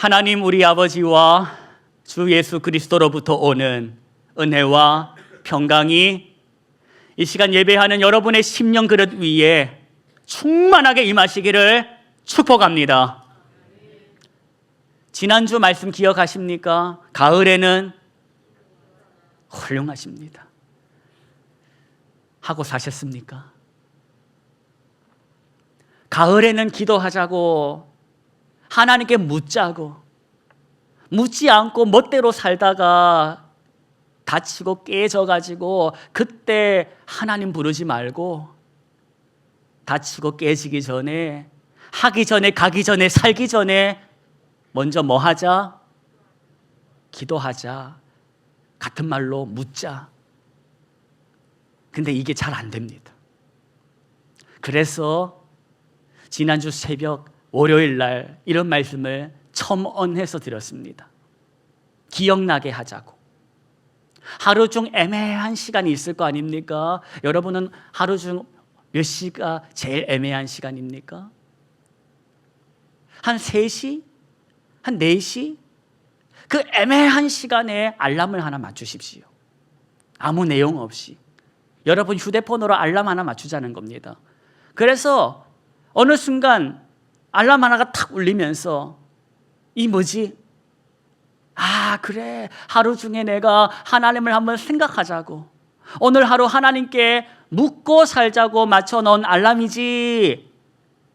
하나님 우리 아버지와 주 예수 그리스도로부터 오는 은혜와 평강이 이 시간 예배하는 여러분의 심령 그릇 위에 충만하게 임하시기를 축복합니다. 지난주 말씀 기억하십니까? 가을에는 훌륭하십니다. 하고 사셨습니까? 가을에는 기도하자고 하나님께 묻자고 묻지 않고 멋대로 살다가 다치고 깨져가지고 그때 하나님 부르지 말고 다치고 깨지기 전에 하기 전에 가기 전에 살기 전에 먼저 뭐 하자? 기도하자. 같은 말로 묻자. 근데 이게 잘 안 됩니다. 그래서 지난주 새벽 월요일 날 이런 말씀을 첨언해서 드렸습니다. 기억나게 하자고. 하루 중 애매한 시간이 있을 거 아닙니까? 여러분은 하루 중 몇 시가 제일 애매한 시간입니까? 한 3시? 한 4시? 그 애매한 시간에 알람을 하나 맞추십시오. 아무 내용 없이. 여러분 휴대폰으로 알람 하나 맞추자는 겁니다. 그래서 어느 순간 알람 하나가 탁 울리면서 이 뭐지? 아, 그래. 하루 중에 내가 하나님을 한번 생각하자고. 오늘 하루 하나님께 묻고 살자고 맞춰놓은 알람이지.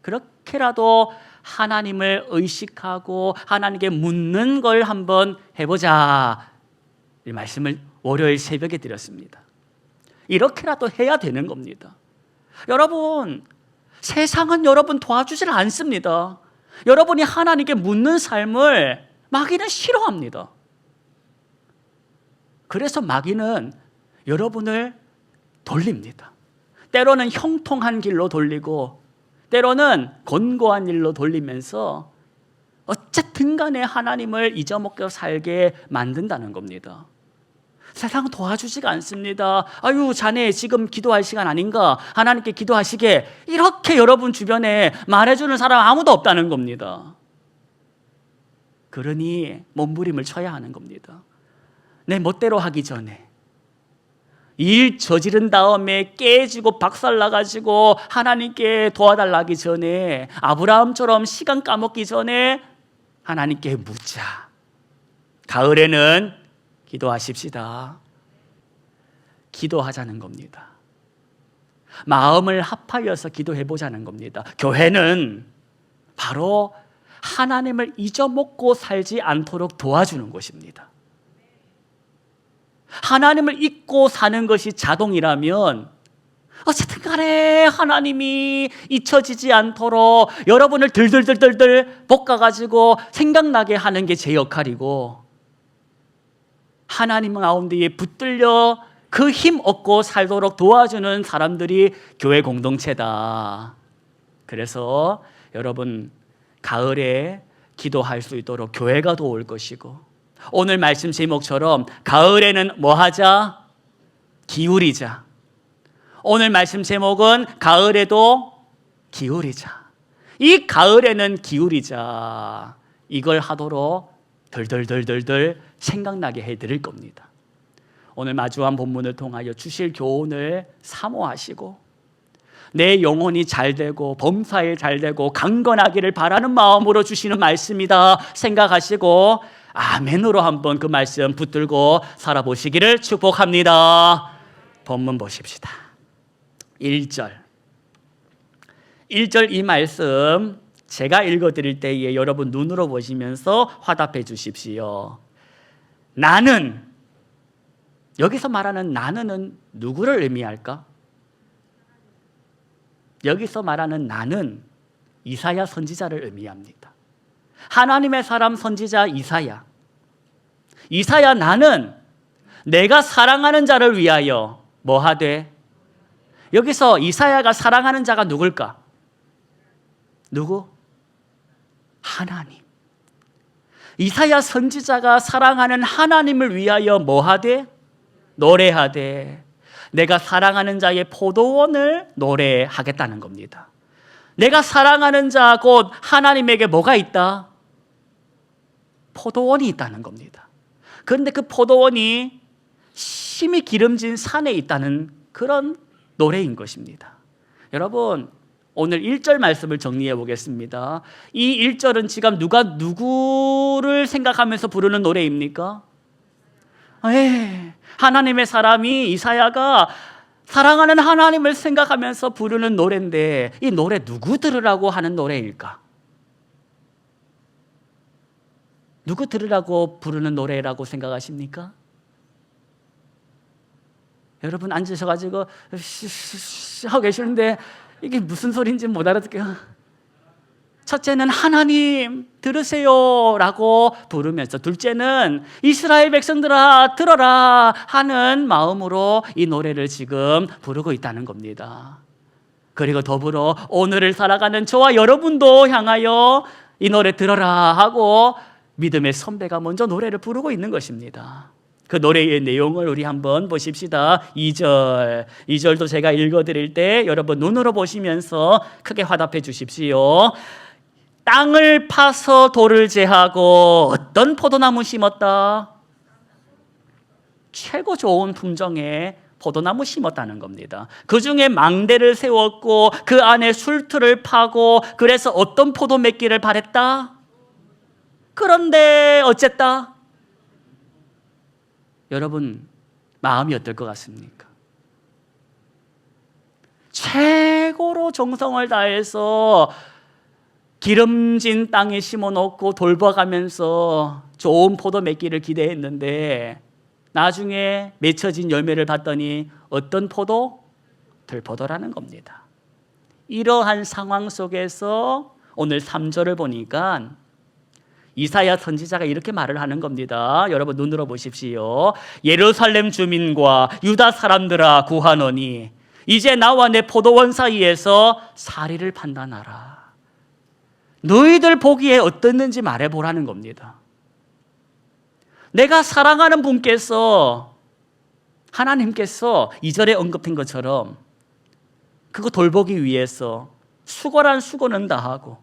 그렇게라도 하나님을 의식하고 하나님께 묻는 걸 한번 해보자. 이 말씀을 월요일 새벽에 드렸습니다. 이렇게라도 해야 되는 겁니다. 여러분, 세상은 여러분 도와주질 않습니다. 여러분이 하나님께 묻는 삶을 마귀는 싫어합니다. 그래서 마귀는 여러분을 돌립니다. 때로는 형통한 길로 돌리고 때로는 곤고한 일로 돌리면서 어쨌든 간에 하나님을 잊어먹고 살게 만든다는 겁니다. 세상은 도와주지가 않습니다. 아유, 자네 지금 기도할 시간 아닌가? 하나님께 기도하시게. 이렇게 여러분 주변에 말해주는 사람 아무도 없다는 겁니다. 그러니 몸부림을 쳐야 하는 겁니다. 내 멋대로 하기 전에 일 저지른 다음에 깨지고 박살나가지고 하나님께 도와달라 하기 전에 아브라함처럼 시간 까먹기 전에 하나님께 묻자. 가을에는 기도하십시다. 기도하자는 겁니다. 마음을 합하여서 기도해보자는 겁니다. 교회는 바로 하나님을 잊어먹고 살지 않도록 도와주는 곳입니다. 하나님을 잊고 사는 것이 자동이라면 어쨌든 간에 하나님이 잊혀지지 않도록 여러분을 들들들들들 볶아가지고 생각나게 하는 게 제 역할이고 하나님 가운데에 붙들려 그 힘 얻고 살도록 도와주는 사람들이 교회 공동체다. 그래서 여러분 가을에 기도할 수 있도록 교회가 도울 것이고 오늘 말씀 제목처럼 가을에는 뭐 하자? 기울이자. 오늘 말씀 제목은 가을에도 기울이자. 이 가을에는 기울이자. 이걸 하도록 덜덜덜덜덜 생각나게 해드릴 겁니다. 오늘 마주한 본문을 통하여 주실 교훈을 사모하시고 내 영혼이 잘되고 범사에 잘되고 강건하기를 바라는 마음으로 주시는 말씀이다 생각하시고 아멘으로 한번 그 말씀 붙들고 살아보시기를 축복합니다. 본문 보십시다. 1절 이 말씀 제가 읽어드릴 때에 여러분 눈으로 보시면서 화답해 주십시오. 나는, 여기서 말하는 나는은 누구를 의미할까? 여기서 말하는 나는 이사야 선지자를 의미합니다. 하나님의 사람 선지자 이사야 나는 내가 사랑하는 자를 위하여 뭐 하되? 여기서 이사야가 사랑하는 자가 누굴까? 누구? 하나님. 이사야 선지자가 사랑하는 하나님을 위하여 뭐 하되? 노래하되. 내가 사랑하는 자의 포도원을 노래하겠다는 겁니다. 내가 사랑하는 자 곧 하나님에게 뭐가 있다? 포도원이 있다는 겁니다. 그런데 그 포도원이 심히 기름진 산에 있다는 그런 노래인 것입니다. 여러분, 오늘 1절 말씀을 정리해 보겠습니다. 이 1절은 지금 누가 누구를 생각하면서 부르는 노래입니까? 하나님의 사람이 이사야가 사랑하는 하나님을 생각하면서 부르는 노래인데, 이 노래 누구 들으라고 하는 노래일까? 누구 들으라고 부르는 노래라고 생각하십니까? 여러분 앉으셔가지고 하고 계시는데 이게 무슨 소리인지 못 알아듣게요. 첫째는 하나님 들으세요 라고 부르면서, 둘째는 이스라엘 백성들아 들어라 하는 마음으로 이 노래를 지금 부르고 있다는 겁니다. 그리고 더불어 오늘을 살아가는 저와 여러분도 향하여 이 노래 들어라 하고 믿음의 선배가 먼저 노래를 부르고 있는 것입니다. 그 노래의 내용을 우리 한번 보십시다. 2절도 제가 읽어드릴 때 여러분 눈으로 보시면서 크게 화답해 주십시오. 땅을 파서 돌을 제하고 어떤 포도나무 심었다? 최고 좋은 품종의 포도나무 심었다는 겁니다. 그 중에 망대를 세웠고 그 안에 술틀을 파고, 그래서 어떤 포도 맺기를 바랬다? 그런데 어쨌다? 여러분 마음이 어떨 것 같습니까? 최고로 정성을 다해서 기름진 땅에 심어놓고 돌봐가면서 좋은 포도 맺기를 기대했는데 나중에 맺혀진 열매를 봤더니 어떤 포도? 들포도라는 겁니다. 이러한 상황 속에서 오늘 3절을 보니까 이사야 선지자가 이렇게 말을 하는 겁니다. 여러분 눈으로 보십시오. 예루살렘 주민과 유다 사람들아 구하노니 이제 나와 내 포도원 사이에서 사리를 판단하라. 너희들 보기에 어떻는지 말해보라는 겁니다. 내가 사랑하는 분께서, 하나님께서 2절에 언급한 것처럼 그거 돌보기 위해서 수고란 수고는 다하고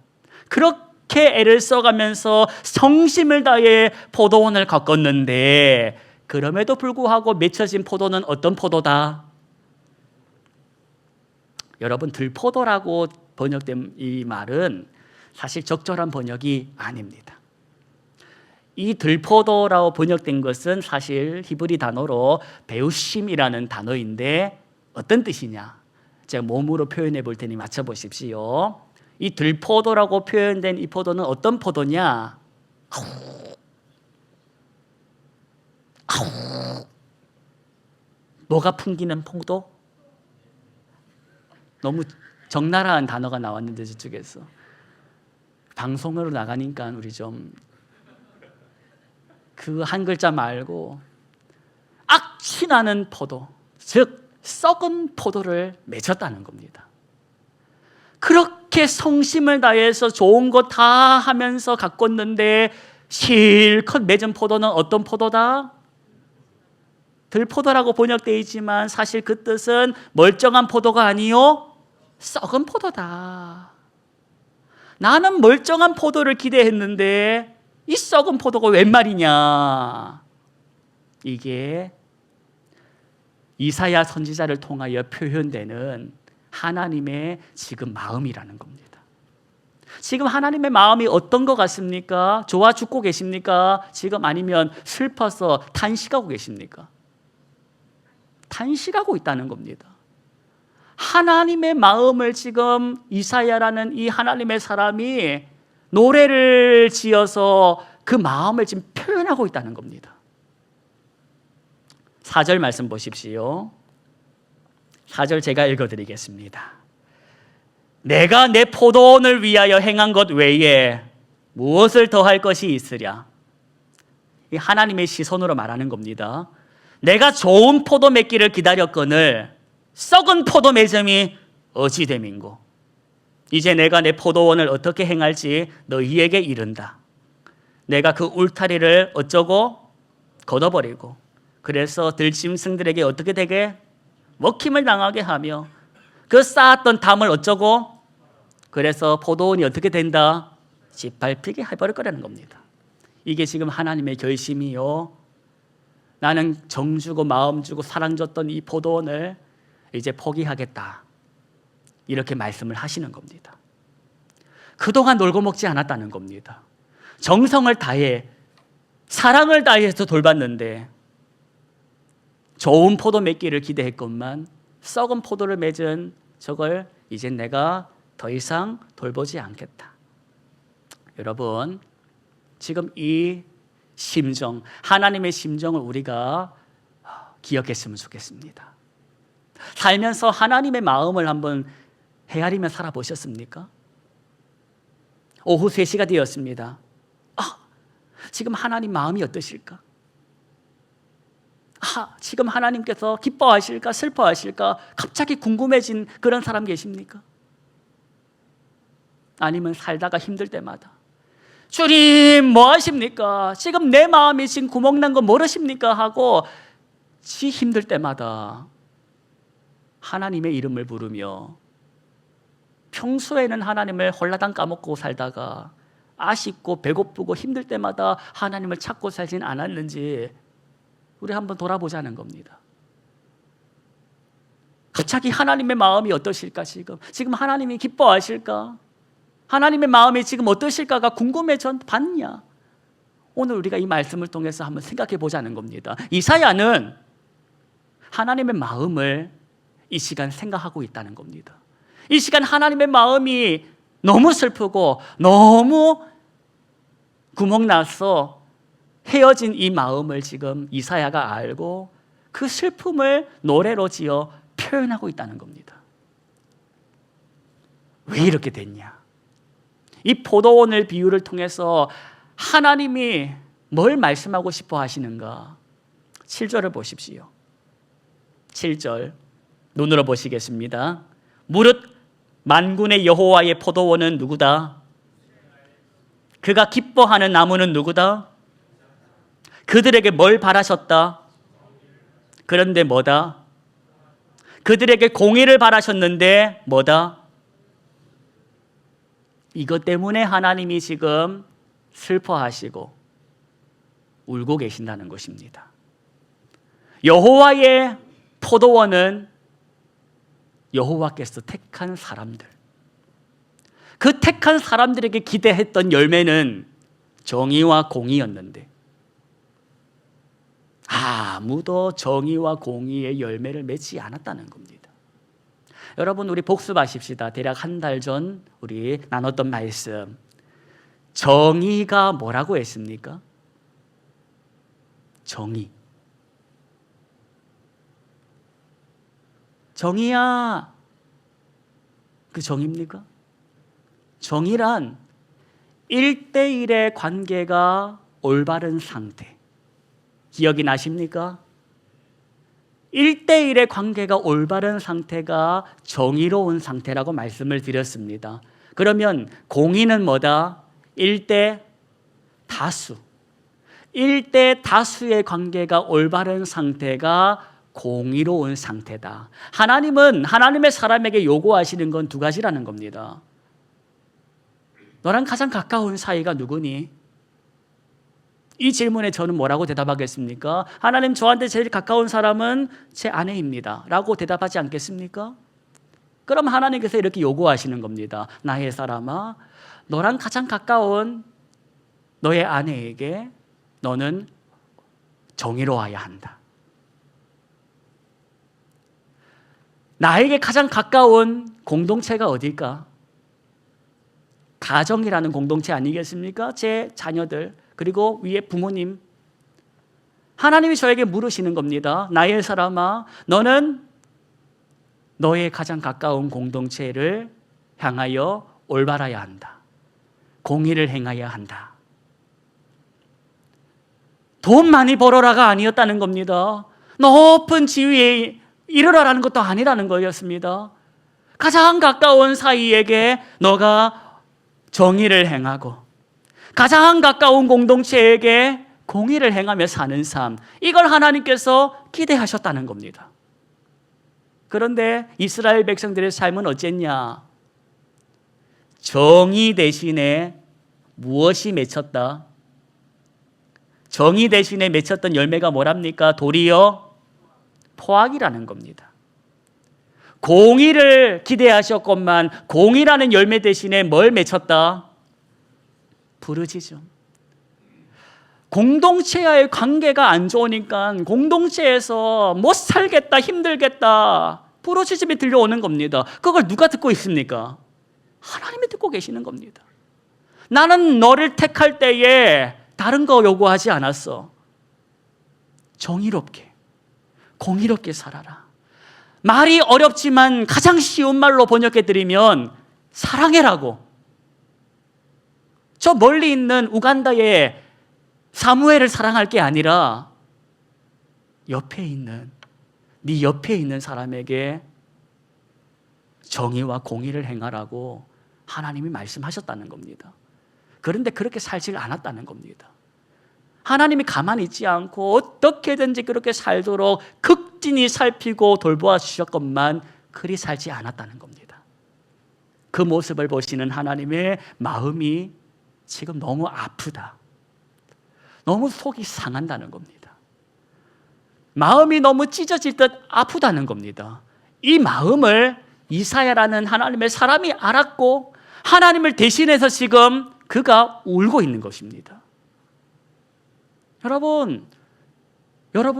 그렇게 애를 써가면서 성심을 다해 포도원을 가꿨는데, 그럼에도 불구하고 맺혀진 포도는 어떤 포도다? 여러분 들포도라고 번역된 이 말은 사실 적절한 번역이 아닙니다. 이 들포도라고 번역된 것은 사실 히브리 단어로 베우심이라는 단어인데 어떤 뜻이냐? 제가 몸으로 표현해 볼 테니 맞춰보십시오. 이 들포도라고 표현된 이 포도는 어떤 포도냐? 뭐가 풍기는 포도? 너무 적나라한 단어가 나왔는데 저쪽에서 방송으로 나가니까 우리 좀 그 한 글자 말고 악취 나는 포도, 즉 썩은 포도를 맺었다는 겁니다. 그렇게 성심을 다해서 좋은 거 다 하면서 가꿨는데 실컷 맺은 포도는 어떤 포도다? 들포도라고 번역되어 있지만 사실 그 뜻은 멀쩡한 포도가 아니요, 썩은 포도다. 나는 멀쩡한 포도를 기대했는데 이 썩은 포도가 웬 말이냐? 이게 이사야 선지자를 통하여 표현되는 하나님의 지금 마음이라는 겁니다. 지금 하나님의 마음이 어떤 것 같습니까? 좋아 죽고 계십니까? 지금 아니면 슬퍼서 탄식하고 계십니까? 탄식하고 있다는 겁니다. 하나님의 마음을 지금 이사야라는 이 하나님의 사람이 노래를 지어서 그 마음을 지금 표현하고 있다는 겁니다. 4절 말씀 보십시오. 4절 제가 읽어드리겠습니다. 내가 내 포도원을 위하여 행한 것 외에 무엇을 더할 것이 있으랴? 이 하나님의 시선으로 말하는 겁니다. 내가 좋은 포도 맺기를 기다렸거늘 썩은 포도 맺음이 어찌됨인고? 이제 내가 내 포도원을 어떻게 행할지 너희에게 이른다. 내가 그 울타리를 어쩌고 걷어버리고, 그래서 들짐승들에게 어떻게 되게? 먹힘을 당하게 하며, 그 쌓았던 담을 어쩌고? 그래서 포도원이 어떻게 된다? 짓밟히게 해버릴 거라는 겁니다. 이게 지금 하나님의 결심이요. 나는 정 주고 마음 주고 사랑 줬던 이 포도원을 이제 포기하겠다. 이렇게 말씀을 하시는 겁니다. 그동안 놀고 먹지 않았다는 겁니다. 정성을 다해 사랑을 다해서 돌봤는데 좋은 포도 맺기를 기대했건만 썩은 포도를 맺은 저걸 이제 내가 더 이상 돌보지 않겠다. 여러분, 지금 이 심정, 하나님의 심정을 우리가 기억했으면 좋겠습니다. 살면서 하나님의 마음을 한번 헤아리며 살아보셨습니까? 오후 3시가 되었습니다. 지금 하나님 마음이 어떠실까? 지금 하나님께서 기뻐하실까 슬퍼하실까 갑자기 궁금해진 그런 사람 계십니까? 아니면 살다가 힘들 때마다 주님 뭐 하십니까? 지금 내 마음이 지금 구멍난 거 모르십니까? 하고 지 힘들 때마다 하나님의 이름을 부르며 평소에는 하나님을 홀라당 까먹고 살다가 아쉽고 배고프고 힘들 때마다 하나님을 찾고 살진 않았는지 우리 한번 돌아보자는 겁니다. 갑자기 하나님의 마음이 어떠실까? 지금 하나님이 기뻐하실까? 하나님의 마음이 지금 어떠실까가 궁금해져 봤냐? 오늘 우리가 이 말씀을 통해서 한번 생각해 보자는 겁니다. 이사야는 하나님의 마음을 이 시간 생각하고 있다는 겁니다. 이 시간 하나님의 마음이 너무 슬프고 너무 구멍나서 헤어진 이 마음을 지금 이사야가 알고 그 슬픔을 노래로 지어 표현하고 있다는 겁니다. 왜 이렇게 됐냐? 이 포도원을 비유를 통해서 하나님이 뭘 말씀하고 싶어 하시는가? 7절을 보십시오. 7절 눈으로 보시겠습니다. 무릇 만군의 여호와의 포도원은 누구다? 그가 기뻐하는 나무는 누구다? 그들에게 뭘 바라셨다? 그런데 뭐다? 그들에게 공의를 바라셨는데 뭐다? 이것 때문에 하나님이 지금 슬퍼하시고 울고 계신다는 것입니다. 여호와의 포도원은 여호와께서 택한 사람들, 그 택한 사람들에게 기대했던 열매는 정의와 공의였는데 아무도 정의와 공의의 열매를 맺지 않았다는 겁니다. 여러분, 우리 복습하십시다. 대략 한 달 전 우리 나눴던 말씀, 정의가 뭐라고 했습니까? 정의야, 그 정의입니까? 정의란 1대1의 관계가 올바른 상태, 기억이 나십니까? 1대1의 관계가 올바른 상태가 정의로운 상태라고 말씀을 드렸습니다. 그러면 공의는 뭐다? 1대 다수. 1대 다수의 관계가 올바른 상태가 공의로운 상태다. 하나님은 하나님의 사람에게 요구하시는 건 2가지라는 겁니다. 너랑 가장 가까운 사이가 누구니? 이 질문에 저는 뭐라고 대답하겠습니까? 하나님, 저한테 제일 가까운 사람은 제 아내입니다 라고 대답하지 않겠습니까? 그럼 하나님께서 이렇게 요구하시는 겁니다. 나의 사람아, 너랑 가장 가까운 너의 아내에게 너는 정의로워야 한다. 나에게 가장 가까운 공동체가 어딜까? 가정이라는 공동체 아니겠습니까? 제 자녀들, 그리고 위에 부모님. 하나님이 저에게 물으시는 겁니다. 나의 사람아, 너는 너의 가장 가까운 공동체를 향하여 올바라야 한다. 공의를 행해야 한다. 돈 많이 벌어라가 아니었다는 겁니다. 높은 지위에 이르러라는 것도 아니라는 거였습니다. 가장 가까운 사이에게 너가 정의를 행하고 가장 가까운 공동체에게 공의를 행하며 사는 삶, 이걸 하나님께서 기대하셨다는 겁니다. 그런데 이스라엘 백성들의 삶은 어쨌냐? 정의 대신에 무엇이 맺혔다? 정의 대신에 맺혔던 열매가 뭐랍니까? 도리어 포악이라는 겁니다. 공의를 기대하셨건만 공의라는 열매 대신에 뭘 맺혔다? 부르짖음. 공동체와의 관계가 안 좋으니까 공동체에서 못 살겠다, 힘들겠다, 부르짖음이 들려오는 겁니다. 그걸 누가 듣고 있습니까? 하나님이 듣고 계시는 겁니다. 나는 너를 택할 때에 다른 거 요구하지 않았어. 정의롭게, 공의롭게 살아라. 말이 어렵지만 가장 쉬운 말로 번역해드리면 사랑해라고. 저 멀리 있는 우간다의 사무엘을 사랑할 게 아니라 옆에 있는, 네 옆에 있는 사람에게 정의와 공의를 행하라고 하나님이 말씀하셨다는 겁니다. 그런데 그렇게 살지 않았다는 겁니다. 하나님이 가만히 있지 않고 어떻게든지 그렇게 살도록 극진히 살피고 돌보아 주셨건만 그리 살지 않았다는 겁니다. 그 모습을 보시는 하나님의 마음이 지금 너무 아프다. 너무 속이 상한다는 겁니다. 마음이 너무 찢어질 듯 아프다는 겁니다. 이 마음을 이사야라는 하나님의 사람이 알았고 하나님을 대신해서 지금 그가 울고 있는 것입니다. 여러분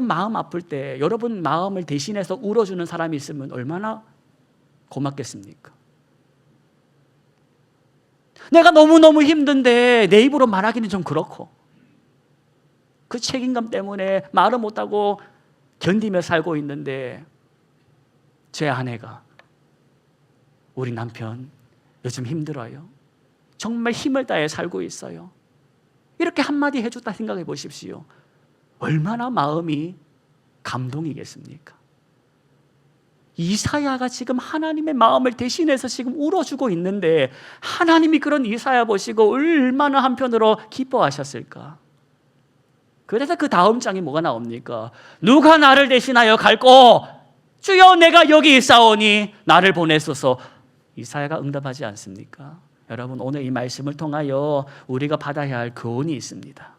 마음 아플 때 여러분 마음을 대신해서 울어주는 사람이 있으면 얼마나 고맙겠습니까? 내가 너무너무 힘든데 내 입으로 말하기는 좀 그렇고 그 책임감 때문에 말을 못하고 견디며 살고 있는데 제 아내가 우리 남편 요즘 힘들어요. 정말 힘을 다해 살고 있어요. 이렇게 한마디 해줬다 생각해 보십시오. 얼마나 마음이 감동이겠습니까? 이사야가 지금 하나님의 마음을 대신해서 지금 울어주고 있는데 하나님이 그런 이사야 보시고 얼마나 한편으로 기뻐하셨을까? 그래서 그 다음 장에 뭐가 나옵니까? 누가 나를 대신하여 갈꼬? 주여 내가 여기 있사오니 나를 보내소서. 이사야가 응답하지 않습니까? 여러분 오늘 이 말씀을 통하여 우리가 받아야 할 교훈이 있습니다.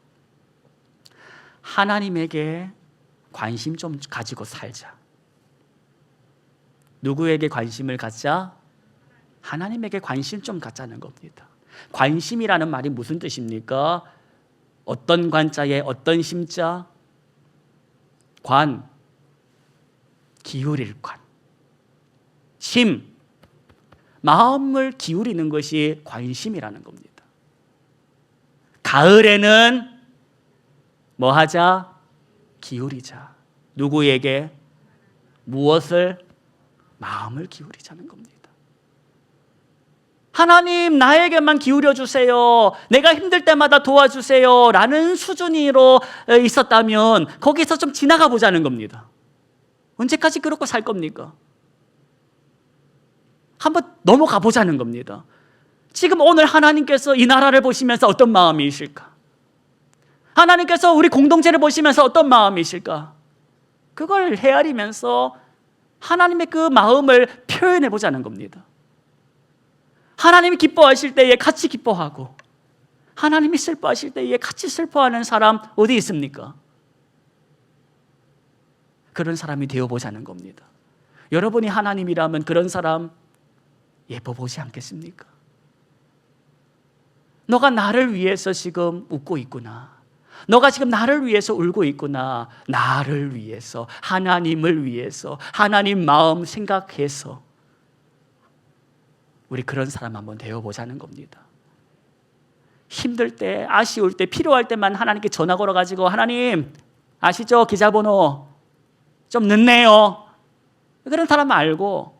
하나님에게 관심 좀 가지고 살자. 누구에게 관심을 갖자? 하나님에게 관심 좀 갖자는 겁니다. 관심이라는 말이 무슨 뜻입니까? 어떤 관자에 어떤 심자? 관, 기울일 관. 심, 마음을 기울이는 것이 관심이라는 겁니다. 가을에는 뭐 하자? 기울이자. 누구에게? 무엇을? 마음을 기울이자는 겁니다. 하나님 나에게만 기울여 주세요. 내가 힘들 때마다 도와주세요. 라는 수준으로 있었다면 거기서 좀 지나가 보자는 겁니다. 언제까지 그렇게 살 겁니까? 한번 넘어가 보자는 겁니다. 지금 오늘 하나님께서 이 나라를 보시면서 어떤 마음이실까? 하나님께서 우리 공동체를 보시면서 어떤 마음이실까? 그걸 헤아리면서 하나님의 그 마음을 표현해 보자는 겁니다. 하나님이 기뻐하실 때에 같이 기뻐하고 하나님이 슬퍼하실 때에 같이 슬퍼하는 사람 어디 있습니까? 그런 사람이 되어보자는 겁니다. 여러분이 하나님이라면 그런 사람 예뻐보지 않겠습니까? 너가 나를 위해서 지금 웃고 있구나. 너가 지금 나를 위해서 울고 있구나. 나를 위해서, 하나님을 위해서, 하나님 마음 생각해서 우리 그런 사람 한번 되어보자는 겁니다. 힘들 때, 아쉬울 때, 필요할 때만 하나님께 전화 걸어가지고 하나님 아시죠? 계좌번호 좀 늦네요. 그런 사람 말고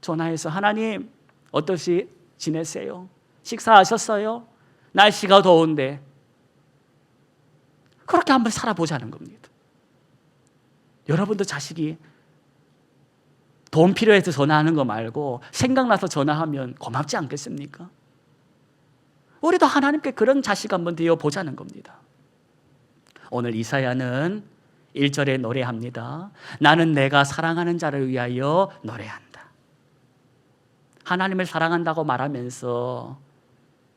전화해서 하나님 어떠시 지내세요? 식사하셨어요? 날씨가 더운데 그렇게 한번 살아보자는 겁니다. 여러분도 자식이 돈 필요해서 전화하는 거 말고 생각나서 전화하면 고맙지 않겠습니까? 우리도 하나님께 그런 자식 한번 되어보자는 겁니다. 오늘 이사야는 1절에 노래합니다. 나는 내가 사랑하는 자를 위하여 노래한다. 하나님을 사랑한다고 말하면서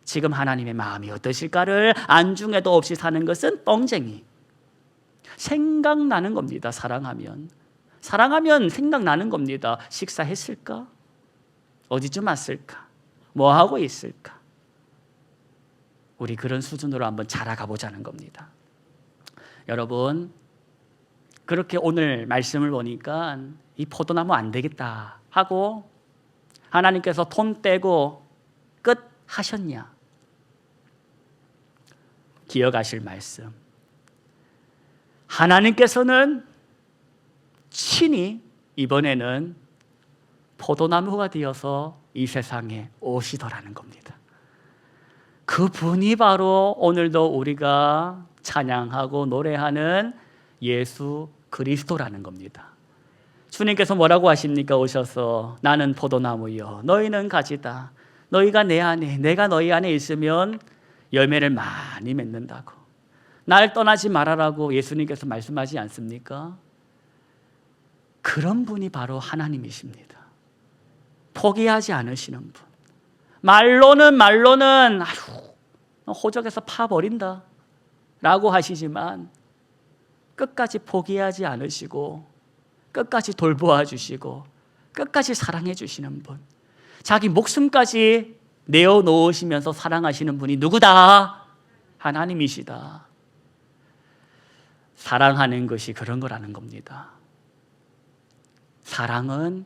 지금 하나님의 마음이 어떠실까를 안중에도 없이 사는 것은 뻥쟁이. 생각나는 겁니다. 사랑하면 생각나는 겁니다. 식사했을까? 어디쯤 왔을까? 뭐 하고 있을까? 우리 그런 수준으로 한번 자라가 보자는 겁니다. 여러분, 그렇게 오늘 말씀을 보니까 이 포도나무 안 되겠다 하고 하나님께서 돈 떼고 끝 하셨냐? 기억하실 말씀. 하나님께서는 친히 이번에는 포도나무가 되어서 이 세상에 오시더라는 겁니다. 그분이 바로 오늘도 우리가 찬양하고 노래하는 예수 그리스도라는 겁니다. 주님께서 뭐라고 하십니까? 오셔서 나는 포도나무요 너희는 가지다. 너희가 내 안에 내가 너희 안에 있으면 열매를 많이 맺는다고. 날 떠나지 말아라고 예수님께서 말씀하지 않습니까? 그런 분이 바로 하나님이십니다. 포기하지 않으시는 분. 말로는 아휴 호적에서 파버린다 라고 하시지만 끝까지 포기하지 않으시고 끝까지 돌보아 주시고 끝까지 사랑해 주시는 분. 자기 목숨까지 내어놓으시면서 사랑하시는 분이 누구다? 하나님이시다. 사랑하는 것이 그런 거라는 겁니다. 사랑은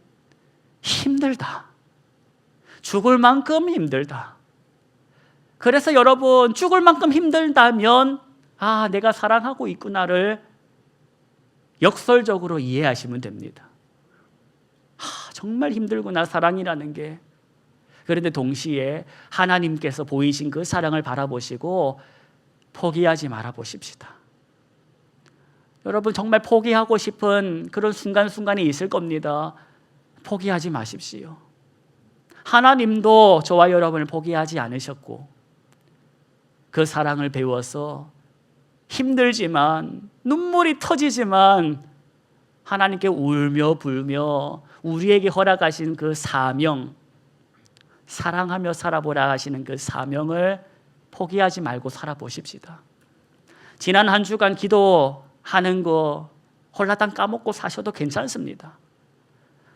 힘들다. 죽을 만큼 힘들다. 그래서 여러분, 죽을 만큼 힘들다면 내가 사랑하고 있구나를 역설적으로 이해하시면 됩니다. 정말 힘들구나 사랑이라는 게. 그런데 동시에 하나님께서 보이신 그 사랑을 바라보시고 포기하지 말아 보십시다. 여러분, 정말 포기하고 싶은 그런 순간순간이 있을 겁니다. 포기하지 마십시오. 하나님도 저와 여러분을 포기하지 않으셨고 그 사랑을 배워서 힘들지만 눈물이 터지지만 하나님께 울며 불며 우리에게 허락하신 그 사명, 사랑하며 살아보라 하시는 그 사명을 포기하지 말고 살아보십시다. 지난 한 주간 기도하는 거 홀라당 까먹고 사셔도 괜찮습니다.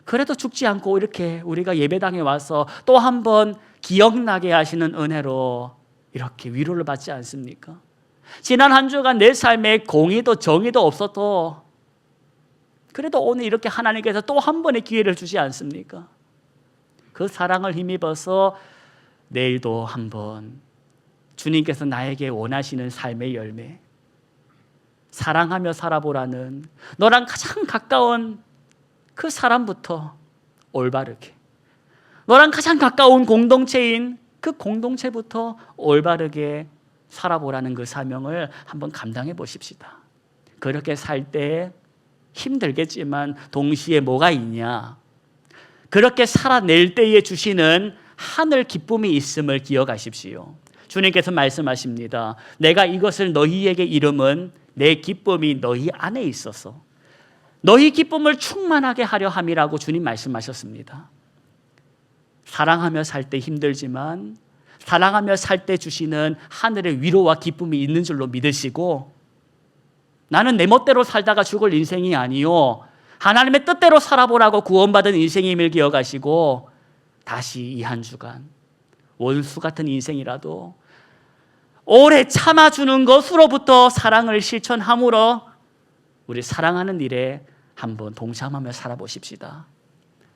그래도 죽지 않고 이렇게 우리가 예배당에 와서 또 한 번 기억나게 하시는 은혜로 이렇게 위로를 받지 않습니까? 지난 한 주간 내 삶에 공의도 정의도 없어도 그래도 오늘 이렇게 하나님께서 또 한 번의 기회를 주지 않습니까? 그 사랑을 힘입어서 내일도 한번 주님께서 나에게 원하시는 삶의 열매, 사랑하며 살아보라는 너랑 가장 가까운 그 사람부터 올바르게, 너랑 가장 가까운 공동체인 그 공동체부터 올바르게 살아보라는 그 사명을 한번 감당해 보십시다. 그렇게 살 때 힘들겠지만 동시에 뭐가 있냐? 그렇게 살아낼 때에 주시는 하늘 기쁨이 있음을 기억하십시오. 주님께서 말씀하십니다. 내가 이것을 너희에게 이름은 내 기쁨이 너희 안에 있어서 너희 기쁨을 충만하게 하려 함이라고 주님 말씀하셨습니다. 사랑하며 살 때 힘들지만 사랑하며 살 때 주시는 하늘의 위로와 기쁨이 있는 줄로 믿으시고 나는 내 멋대로 살다가 죽을 인생이 아니요 하나님의 뜻대로 살아보라고 구원받은 인생임을 기억하시고 다시 이 한 주간 원수 같은 인생이라도 오래 참아주는 것으로부터 사랑을 실천함으로 우리 사랑하는 일에 한번 동참하며 살아보십시다.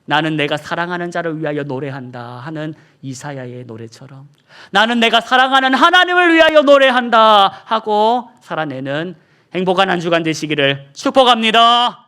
나는 내가 사랑하는 자를 위하여 노래한다 하는 이사야의 노래처럼 나는 내가 사랑하는 하나님을 위하여 노래한다 하고 살아내는 행복한 한 주간 되시기를 축복합니다.